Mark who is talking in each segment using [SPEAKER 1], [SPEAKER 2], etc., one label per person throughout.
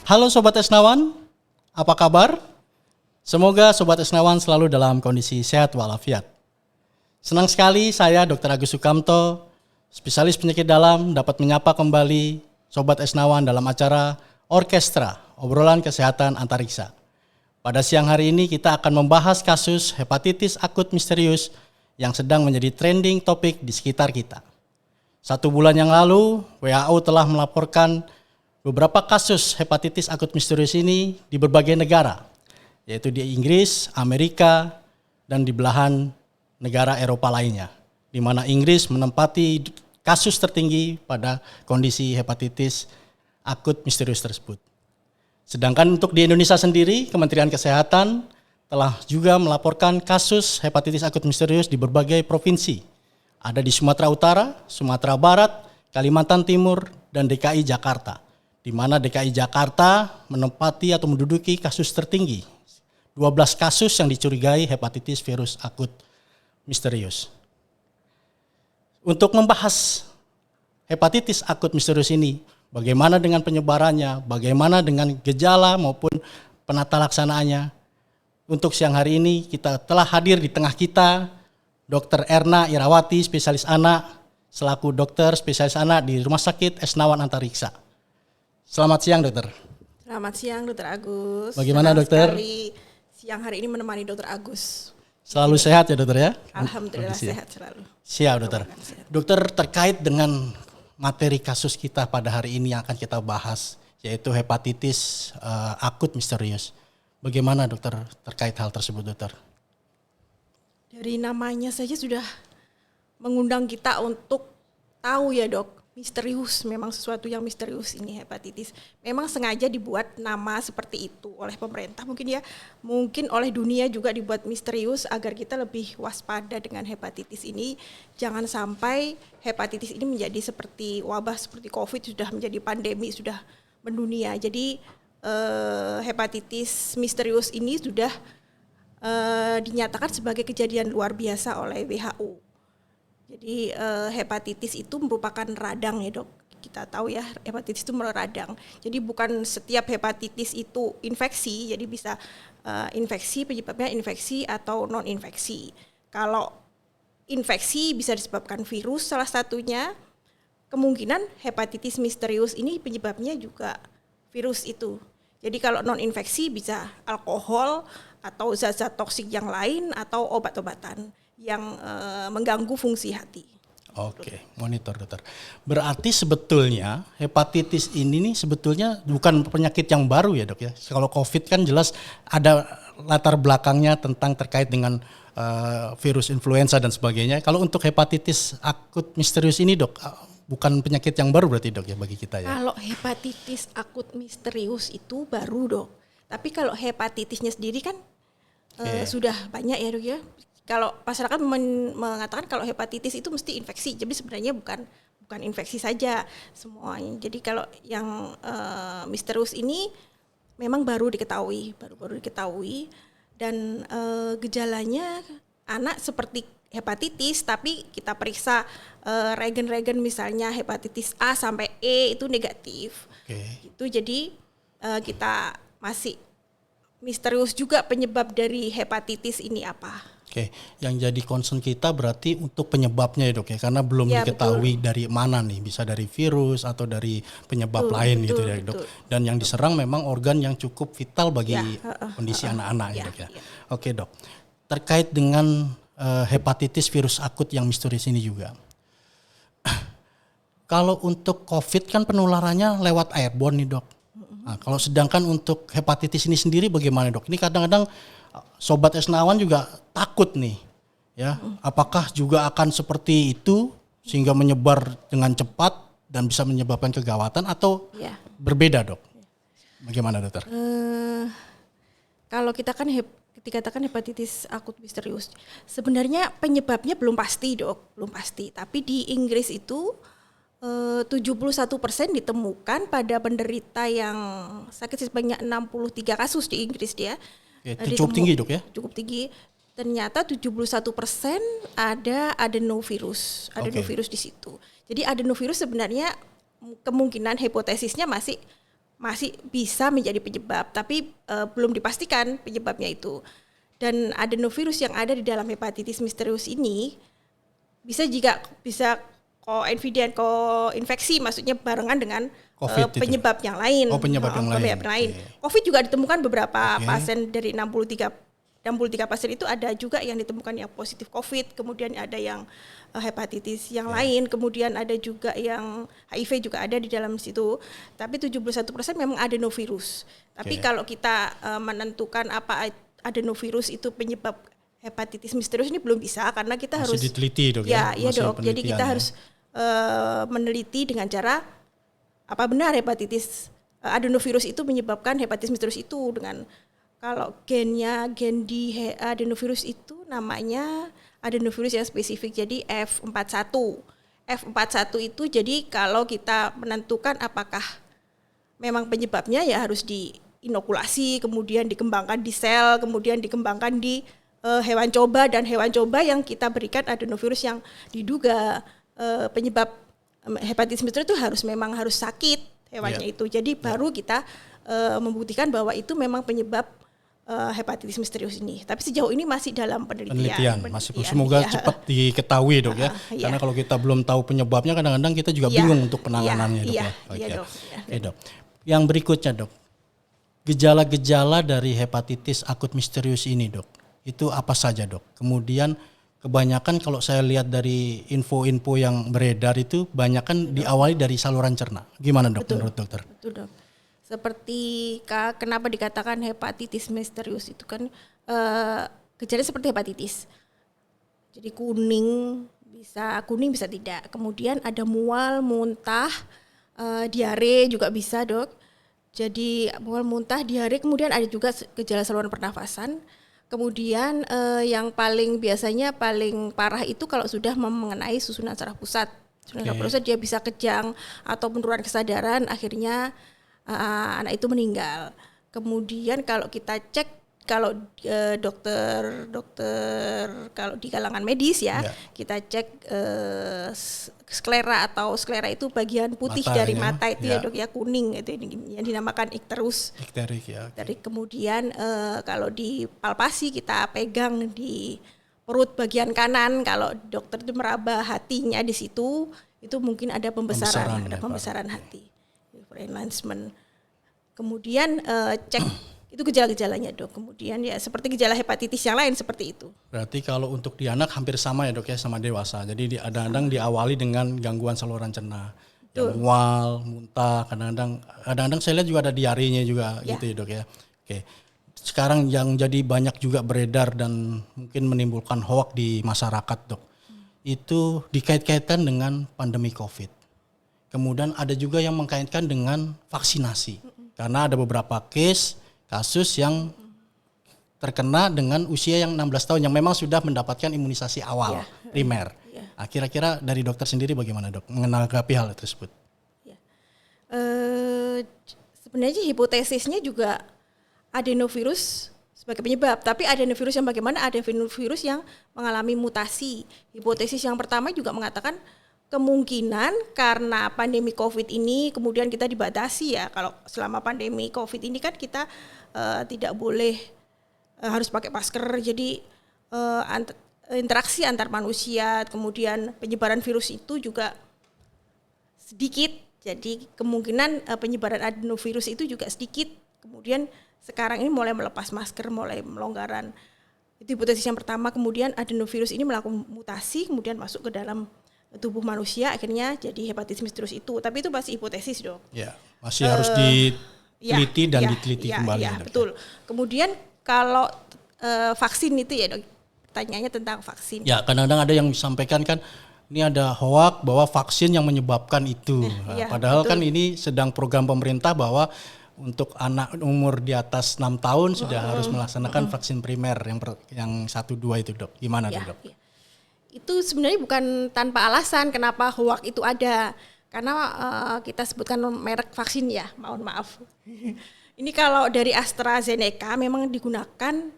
[SPEAKER 1] Halo Sobat Esnawan, apa kabar? Semoga Sobat Esnawan selalu dalam kondisi sehat walafiat. Senang sekali saya Dr. Agus Sukamto, spesialis penyakit dalam, dapat menyapa kembali Sobat Esnawan dalam acara Orkestra, Obrolan Kesehatan Antariksa. Pada siang hari ini kita akan membahas kasus hepatitis akut misterius yang sedang menjadi trending topik di sekitar kita. 1 bulan yang lalu, WHO telah melaporkan beberapa kasus hepatitis akut misterius ini di berbagai negara, yaitu di Inggris, Amerika, dan di belahan negara Eropa lainnya, di mana Inggris menempati kasus tertinggi pada kondisi hepatitis akut misterius tersebut. Sedangkan untuk di Indonesia sendiri, Kementerian Kesehatan telah juga melaporkan kasus hepatitis akut misterius di berbagai provinsi. Ada di Sumatera Utara, Sumatera Barat, Kalimantan Timur, dan DKI Jakarta, di mana DKI Jakarta menempati atau menduduki kasus tertinggi, 12 kasus yang dicurigai hepatitis virus akut misterius. Untuk membahas hepatitis akut misterius ini, bagaimana dengan penyebarannya, bagaimana dengan gejala maupun penata laksanaannya. Untuk siang hari ini kita telah hadir di tengah kita Dr. Erna Irawati, spesialis anak, selaku dokter spesialis anak di Rumah Sakit Esnawan Antariksa. Selamat siang, dokter.
[SPEAKER 2] Selamat siang, Dokter Agus.
[SPEAKER 1] Bagaimana, dokter?
[SPEAKER 2] Sekali siang hari ini menemani Dokter Agus.
[SPEAKER 1] Selalu sehat ya, dokter ya?
[SPEAKER 2] Alhamdulillah sehat selalu.
[SPEAKER 1] Siap, dokter. Dokter, terkait dengan materi kasus kita pada hari ini yang akan kita bahas, yaitu hepatitis akut misterius. Bagaimana, dokter, terkait hal tersebut, dokter?
[SPEAKER 2] Dari namanya saja sudah mengundang kita untuk tahu ya, Dok. Misterius, memang sesuatu yang misterius ini hepatitis. Memang sengaja dibuat nama seperti itu oleh pemerintah mungkin ya. Mungkin oleh dunia juga dibuat misterius agar kita lebih waspada dengan hepatitis ini. Jangan sampai hepatitis ini menjadi seperti wabah, seperti COVID, sudah menjadi pandemi, sudah mendunia. Jadi hepatitis misterius ini sudah dinyatakan sebagai kejadian luar biasa oleh WHO. Jadi hepatitis itu merupakan radang ya, Dok. Kita tahu ya, hepatitis itu meradang. Jadi bukan setiap hepatitis itu infeksi, jadi bisa infeksi, penyebabnya infeksi atau non-infeksi. Kalau infeksi bisa disebabkan virus salah satunya, kemungkinan hepatitis misterius ini penyebabnya juga virus itu. Jadi kalau non-infeksi bisa alkohol atau zat-zat toksik yang lain atau obat-obatan yang mengganggu fungsi hati.
[SPEAKER 1] Oke, monitor, dokter. Berarti sebetulnya hepatitis ini nih sebetulnya bukan penyakit yang baru ya, Dok ya. Kalau COVID kan jelas ada latar belakangnya tentang terkait dengan virus influenza dan sebagainya. Kalau untuk hepatitis akut misterius ini, Dok, bukan penyakit yang baru berarti, Dok, ya bagi kita ya.
[SPEAKER 2] Kalau hepatitis akut misterius itu baru, Dok. Tapi kalau hepatitisnya sendiri kan sudah banyak ya, Dok ya. Kalau masyarakat mengatakan kalau hepatitis itu mesti infeksi, jadi sebenarnya bukan infeksi saja semuanya. Jadi kalau yang misterius ini memang baru diketahui dan gejalanya anak seperti hepatitis, tapi kita periksa regen-regen misalnya hepatitis A sampai E itu negatif. Itu jadi kita masih misterius juga penyebab dari hepatitis ini apa.
[SPEAKER 1] Oke, yang jadi concern kita berarti untuk penyebabnya ya, Dok ya, karena belum diketahui betul. Dari mana nih, bisa dari virus atau dari penyebab lain gitu ya, Dok. Dan yang diserang memang organ yang cukup vital bagi kondisi anak-anak ya, Dok ya. Oke, Dok, terkait dengan hepatitis virus akut yang misterius ini juga. Kalau untuk COVID kan penularannya lewat airborne nih, Dok. Nah, kalau sedangkan untuk hepatitis ini sendiri bagaimana, Dok? Ini kadang-kadang Sobat Esnawan juga takut nih, ya. Apakah juga akan seperti itu sehingga menyebar dengan cepat dan bisa menyebabkan kegawatan atau berbeda, Dok? Bagaimana, dokter?
[SPEAKER 2] Kalau kita kan dikatakan hepatitis akut misterius, sebenarnya penyebabnya belum pasti, Dok, belum pasti. Tapi di Inggris itu 71% ditemukan pada penderita yang sakit sebanyak 63 kasus di Inggris dia.
[SPEAKER 1] Itu cukup tinggi, Dok ya?
[SPEAKER 2] Cukup tinggi. Ternyata 71% ada adenovirus di situ. Jadi adenovirus sebenarnya kemungkinan hipotesisnya masih masih bisa menjadi penyebab, tapi belum dipastikan penyebabnya itu. Dan adenovirus yang ada di dalam hepatitis misterius ini bisa koinfeksi, maksudnya barengan dengan penyebab yang lain.
[SPEAKER 1] Penyebab yang lain. Okay.
[SPEAKER 2] COVID juga ditemukan beberapa pasien dari 63 pasien itu ada juga yang ditemukan yang positif COVID, kemudian ada yang hepatitis yang lain, kemudian ada juga yang HIV juga ada di dalam situ. Tapi 71% memang adenovirus. Tapi kalau kita menentukan apa adenovirus itu penyebab hepatitis misterius ini belum bisa, karena kita harus
[SPEAKER 1] diteliti, Dok, ya.
[SPEAKER 2] Iya, Dok. Jadi kita harus meneliti dengan cara apa benar hepatitis adenovirus itu menyebabkan hepatitis misterius itu, dengan kalau gen di adenovirus itu namanya adenovirus yang spesifik, jadi F41. F41 itu jadi kalau kita menentukan apakah memang penyebabnya ya harus diinokulasi, kemudian dikembangkan di sel, kemudian dikembangkan di hewan coba, dan hewan coba yang kita berikan adenovirus yang diduga penyebab hepatitis misterius itu harus sakit hewannya itu. Jadi baru kita membuktikan bahwa itu memang penyebab hepatitis misterius ini. Tapi sejauh ini masih dalam penelitian.
[SPEAKER 1] Semoga cepat diketahui, Dok, ya. Karena kalau kita belum tahu penyebabnya, kadang-kadang kita juga bingung untuk penanganannya, Dok.
[SPEAKER 2] Dok.
[SPEAKER 1] Oke, Dok. Yang berikutnya, Dok. Gejala-gejala dari hepatitis akut misterius ini, Dok, itu apa saja, Dok? Kemudian kebanyakan kalau saya lihat dari info-info yang beredar itu banyakan diawali dari saluran cerna. Gimana, Dok, menurut dokter?
[SPEAKER 2] Betul, Dok. Seperti kenapa dikatakan hepatitis misterius itu kan gejalanya seperti hepatitis. Jadi kuning bisa tidak. Kemudian ada mual, muntah, diare juga bisa, Dok. Jadi mual, muntah, diare, kemudian ada juga gejala saluran pernafasan. Kemudian yang paling parah itu kalau sudah mengenai susunan saraf pusat. Susunan saraf pusat dia bisa kejang atau penurunan kesadaran, akhirnya anak itu meninggal. Kemudian kalau kita cek, kalau dokter kalau di kalangan medis kita cek sklera itu bagian putih mata, dari mata itu ya, Dok, ya, kuning itu yang dinamakan ikterus. Dari kemudian kalau di palpasi kita pegang di perut bagian kanan, kalau dokter itu meraba hatinya di situ, itu mungkin ada pembesaran hati. Enlargement. Kemudian cek itu gejala-gejalanya, Dok. Kemudian ya seperti gejala hepatitis yang lain seperti itu.
[SPEAKER 1] Berarti kalau untuk di anak hampir sama ya, Dok, ya, sama dewasa. Jadi kadang-kadang diawali dengan gangguan saluran cerna, mual, muntah, kadang-kadang saya lihat juga ada diarenya juga gitu ya, Dok, ya. Oke. Sekarang yang jadi banyak juga beredar dan mungkin menimbulkan hoak di masyarakat, Dok. Itu dikait-kaitkan dengan pandemi COVID. Kemudian ada juga yang mengkaitkan dengan vaksinasi. Karena ada beberapa kasus yang terkena dengan usia yang 16 tahun yang memang sudah mendapatkan imunisasi awal primer. Kira-kira dari dokter sendiri bagaimana, Dok, menanggapi hal tersebut?
[SPEAKER 2] Sebenarnya hipotesisnya juga adenovirus sebagai penyebab, tapi adenovirus yang bagaimana? Adenovirus yang mengalami mutasi. Hipotesis yang pertama juga mengatakan kemungkinan karena pandemi COVID ini kemudian kita dibatasi ya, kalau selama pandemi COVID ini kan kita tidak boleh harus pakai masker, jadi interaksi antar manusia, kemudian penyebaran virus itu juga sedikit, jadi kemungkinan penyebaran adenovirus itu juga sedikit. Kemudian sekarang ini mulai melepas masker, mulai melonggaran. Itu hipotesis yang pertama. Kemudian adenovirus ini melakukan mutasi, kemudian masuk ke dalam tubuh manusia, akhirnya jadi hepatitis misterius itu. Tapi itu masih hipotesis, Dok.
[SPEAKER 1] Ya, masih harus diteliti dan diteliti kembali.
[SPEAKER 2] Ya, betul. Kemudian kalau vaksin itu ya, Dok, pertanyaannya tentang vaksin.
[SPEAKER 1] Ya, kadang-kadang ada yang disampaikan kan, ini ada hoak bahwa vaksin yang menyebabkan itu. Padahal betul. Kan ini sedang program pemerintah bahwa untuk anak umur di atas 6 tahun sudah harus melaksanakan vaksin primer yang 1-2 itu, Dok. Gimana tuh, Dok?
[SPEAKER 2] Ya. Itu sebenarnya bukan tanpa alasan kenapa hoak itu ada. Karena kita sebutkan merek vaksin ya, mohon maaf. Ini kalau dari AstraZeneca memang digunakan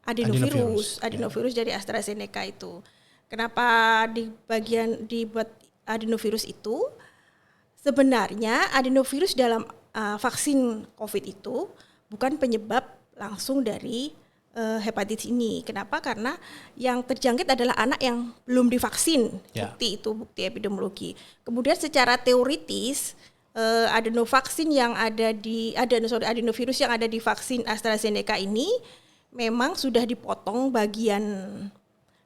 [SPEAKER 2] adenovirus dari AstraZeneca itu. Kenapa dibuat adenovirus itu? Sebenarnya adenovirus dalam vaksin COVID itu bukan penyebab langsung dari hepatitis ini. Kenapa? Karena yang terjangkit adalah anak yang belum divaksin.
[SPEAKER 1] Ya.
[SPEAKER 2] Bukti epidemiologi. Kemudian secara teoritis adenovirus yang ada di vaksin AstraZeneca ini memang sudah dipotong bagian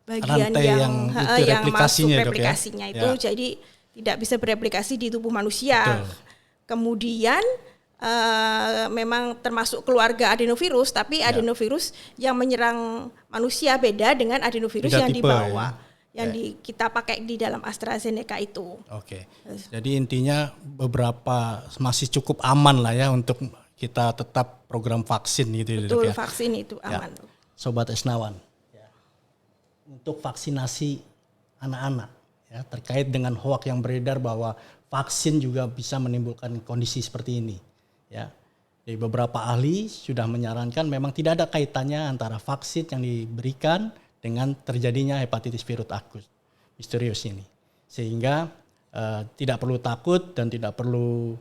[SPEAKER 1] Rantai yang itu
[SPEAKER 2] yang masuk
[SPEAKER 1] replikasinya, Dok, ya?
[SPEAKER 2] replikasinya itu,
[SPEAKER 1] Ya.
[SPEAKER 2] jadi tidak bisa bereplikasi di tubuh manusia.
[SPEAKER 1] Betul.
[SPEAKER 2] Kemudian memang termasuk keluarga adenovirus, tapi adenovirus yang menyerang manusia beda dengan adenovirus
[SPEAKER 1] Beda
[SPEAKER 2] yang
[SPEAKER 1] tipe,
[SPEAKER 2] dibawa,
[SPEAKER 1] ya?
[SPEAKER 2] yang kita pakai di dalam AstraZeneca itu.
[SPEAKER 1] Oke. Jadi intinya beberapa masih cukup aman lah ya untuk kita tetap program vaksin gitu ya, Dok,
[SPEAKER 2] Betul,
[SPEAKER 1] ya.
[SPEAKER 2] vaksin itu
[SPEAKER 1] Ya.
[SPEAKER 2] aman.
[SPEAKER 1] Sobat Esnawan, ya. Untuk vaksinasi anak-anak ya, terkait dengan hoak yang beredar bahwa vaksin juga bisa menimbulkan kondisi seperti ini. Ya. Jadi beberapa ahli sudah menyarankan memang tidak ada kaitannya antara vaksin yang diberikan dengan terjadinya hepatitis virus akut misterius ini. Sehingga tidak perlu takut dan tidak perlu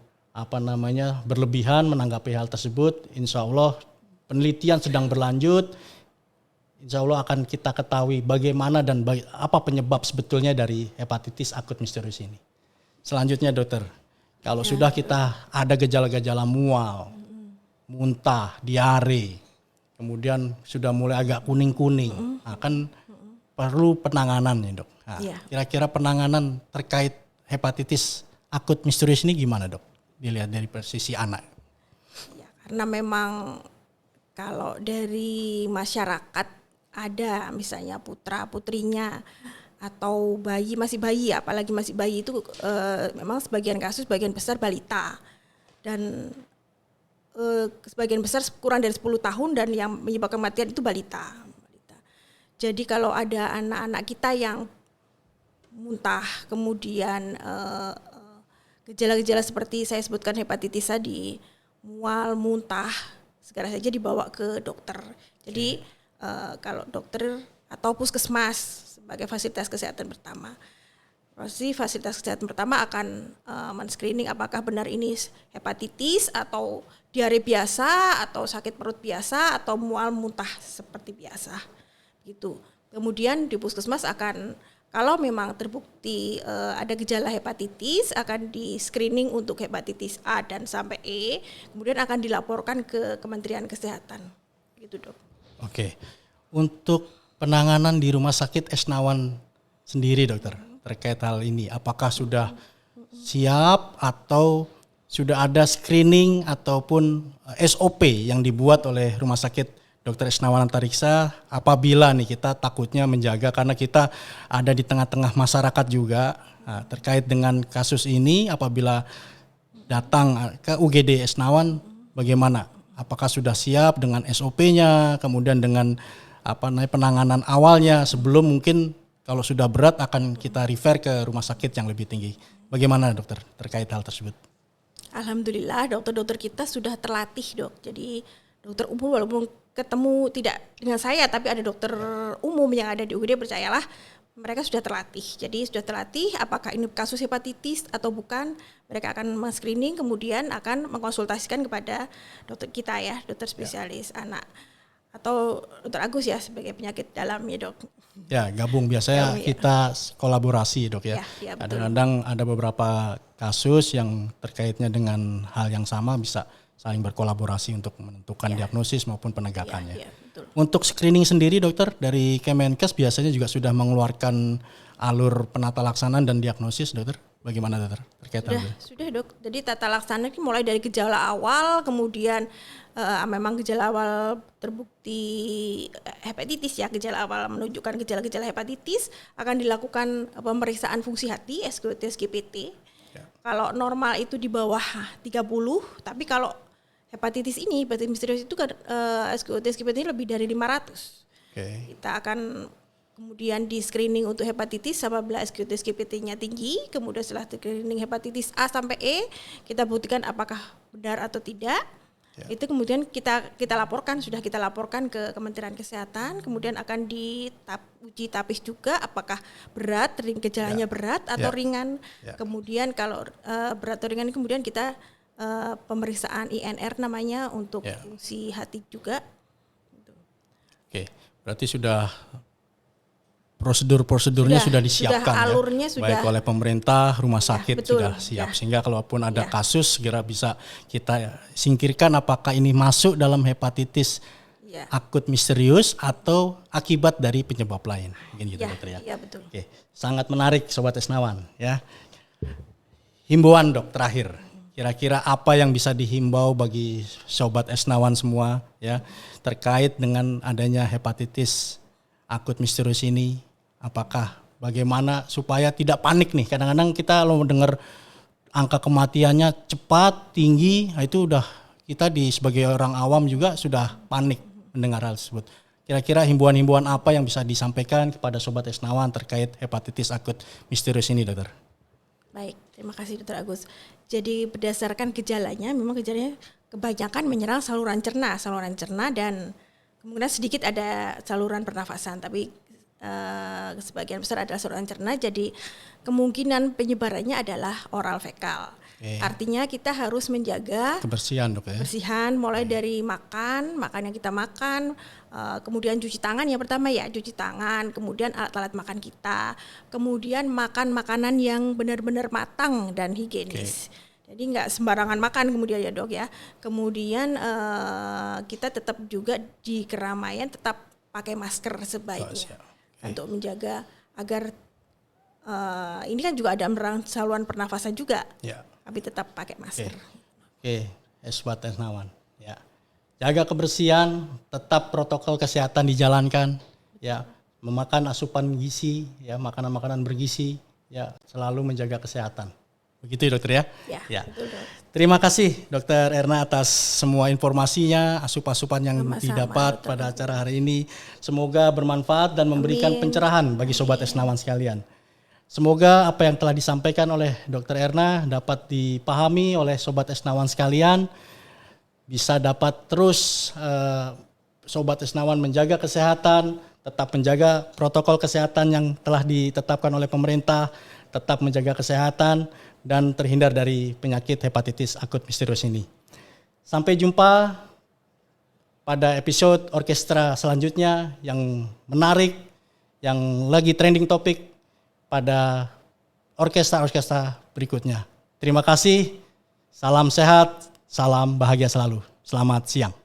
[SPEAKER 1] berlebihan menanggapi hal tersebut. Insya Allah penelitian sedang berlanjut. Insya Allah akan kita ketahui bagaimana dan apa penyebab sebetulnya dari hepatitis akut misterius ini. Selanjutnya dokter, kalau sudah kita ada gejala-gejala mual, muntah, diare, kemudian sudah mulai agak kuning-kuning, akan perlu penanganan nih dok. Nah, kira-kira penanganan terkait hepatitis akut misterius ini gimana dok? Dilihat dari sisi anak.
[SPEAKER 2] Ya, karena memang kalau dari masyarakat ada misalnya putra putrinya atau masih bayi, apalagi masih bayi itu memang sebagian kasus sebagian besar balita dan sebagian besar kurang dari 10 tahun dan yang menyebabkan kematian itu balita. Jadi kalau ada anak-anak kita yang muntah, kemudian gejala-gejala seperti saya sebutkan hepatitis tadi, mual, muntah, segera saja dibawa ke dokter. Jadi kalau dokter atau puskesmas sebagai fasilitas kesehatan pertama, pasti fasilitas kesehatan pertama akan men-screening apakah benar ini hepatitis atau diare biasa atau sakit perut biasa atau mual muntah seperti biasa gitu. Kemudian di puskesmas akan, kalau memang terbukti ada gejala hepatitis, akan di screening untuk hepatitis A dan sampai E, kemudian akan dilaporkan ke Kementerian Kesehatan gitu dok.
[SPEAKER 1] Oke, untuk penanganan di Rumah Sakit Esnawan sendiri dokter terkait hal ini, apakah sudah siap atau sudah ada screening ataupun SOP yang dibuat oleh Rumah Sakit Dr. Esnawan Antariksa apabila nih kita takutnya menjaga karena kita ada di tengah-tengah masyarakat juga terkait dengan kasus ini, apabila datang ke UGD Esnawan bagaimana? Apakah sudah siap dengan SOP-nya, kemudian dengan penanganan awalnya sebelum mungkin kalau sudah berat akan kita refer ke rumah sakit yang lebih tinggi. Bagaimana dokter terkait hal tersebut?
[SPEAKER 2] Alhamdulillah dokter-dokter kita sudah terlatih dok. Jadi dokter umum walaupun ketemu tidak dengan saya tapi ada dokter umum yang ada di UGD, percayalah mereka sudah terlatih. Jadi sudah terlatih apakah ini kasus hepatitis atau bukan, mereka akan men-screening kemudian akan mengkonsultasikan kepada dokter kita ya, dokter spesialis anak atau dokter Agus ya sebagai penyakit dalam ya dok.
[SPEAKER 1] Ya gabung biasanya kita kolaborasi dok ya. Kadang-kadang ada beberapa kasus yang terkaitnya dengan hal yang sama bisa saling berkolaborasi untuk menentukan diagnosis maupun penegakannya. Untuk screening sendiri dokter dari Kemenkes biasanya juga sudah mengeluarkan alur penata laksanaan dan diagnosis dokter. Bagaimana dokter terkait hal itu?
[SPEAKER 2] Sudah dok. Jadi tata laksana ini mulai dari gejala awal, kemudian memang gejala awal terbukti hepatitis ya, gejala awal menunjukkan gejala-gejala hepatitis akan dilakukan pemeriksaan fungsi hati SGOT-SGPT. Kalau normal itu di bawah 30, tapi kalau hepatitis misterius itu kan SGOT-SGPT ini lebih dari 500. Kita akan kemudian di screening untuk hepatitis apabila SGOT-SGPT-nya tinggi, kemudian setelah screening hepatitis A sampai E, kita buktikan apakah benar atau tidak. Itu kemudian kita laporkan, sudah kita laporkan ke Kementerian Kesehatan, kemudian akan diuji tapis juga apakah gejalanya berat atau ringan. Kemudian kalau berat atau ringan kemudian kita pemeriksaan INR namanya untuk
[SPEAKER 1] Ya.
[SPEAKER 2] fungsi hati juga.
[SPEAKER 1] Oke, berarti sudah prosedur-prosedurnya sudah disiapkan
[SPEAKER 2] sudah alurnya
[SPEAKER 1] ya,
[SPEAKER 2] sudah.
[SPEAKER 1] baik oleh pemerintah, rumah sakit
[SPEAKER 2] betul,
[SPEAKER 1] sudah siap,
[SPEAKER 2] ya.
[SPEAKER 1] sehingga kalaupun ada
[SPEAKER 2] Ya.
[SPEAKER 1] kasus segera bisa kita singkirkan apakah ini masuk dalam hepatitis
[SPEAKER 2] Ya.
[SPEAKER 1] akut misterius atau akibat dari penyebab lain, mungkin gitu
[SPEAKER 2] Ya,
[SPEAKER 1] dokter ya.
[SPEAKER 2] iya, betul.
[SPEAKER 1] Oke, sangat menarik Sobat Esnawan ya. Himbauan dok terakhir, kira-kira apa yang bisa dihimbau bagi Sobat Esnawan semua ya terkait dengan adanya hepatitis akut misterius ini? Apakah bagaimana supaya tidak panik nih? Kadang-kadang kita kalau mendengar angka kematiannya cepat, tinggi, itu udah kita sebagai orang awam juga sudah panik mendengar hal tersebut. Kira-kira himbauan-himbauan apa yang bisa disampaikan kepada Sobat Esnawan terkait hepatitis akut misterius ini, dokter?
[SPEAKER 2] Baik, terima kasih Dr. Agus. Jadi berdasarkan gejalanya, memang gejalanya kebanyakan menyerang saluran cerna dan kemungkinan sedikit ada saluran pernafasan, tapi sebagian besar adalah saluran cerna. Jadi kemungkinan penyebarannya adalah oral fekal. Artinya kita harus menjaga
[SPEAKER 1] Kebersihan dok ya.
[SPEAKER 2] kebersihan mulai dari makan yang kita makan, kemudian cuci tangan yang pertama ya, cuci tangan, kemudian alat-alat makan kita, kemudian makan makanan yang benar-benar matang dan higienis. Jadi nggak sembarangan makan kemudian ya dok ya. Kemudian kita tetap juga di keramaian tetap pakai masker sebaiknya untuk menjaga agar ini kan juga ada menyerang saluran pernafasan juga.
[SPEAKER 1] Ya.
[SPEAKER 2] Tapi tetap pakai masker.
[SPEAKER 1] Oke, Sobat Esnawan. Ya, jaga kebersihan, tetap protokol kesehatan dijalankan. Ya, memakan asupan gizi, ya makanan-makanan bergizi, ya selalu menjaga kesehatan. Begitu ya dokter ya?
[SPEAKER 2] Ya. Betul, dok.
[SPEAKER 1] Terima kasih Dokter Erna atas semua informasinya, asupan-asupan yang
[SPEAKER 2] Sama-sama,
[SPEAKER 1] didapat
[SPEAKER 2] Dr.
[SPEAKER 1] pada acara hari ini. Semoga bermanfaat dan memberikan pencerahan bagi Sobat Esnawan sekalian. Semoga apa yang telah disampaikan oleh Dr. Erna dapat dipahami oleh Sobat Esnawan sekalian, bisa dapat terus Sobat Esnawan menjaga kesehatan, tetap menjaga protokol kesehatan yang telah ditetapkan oleh pemerintah, tetap menjaga kesehatan, dan terhindar dari penyakit hepatitis akut misterius ini. Sampai jumpa pada episode orkestra selanjutnya yang menarik, yang lagi trending topik pada orkestra-orkestra berikutnya. Terima kasih, salam sehat, salam bahagia selalu. Selamat siang.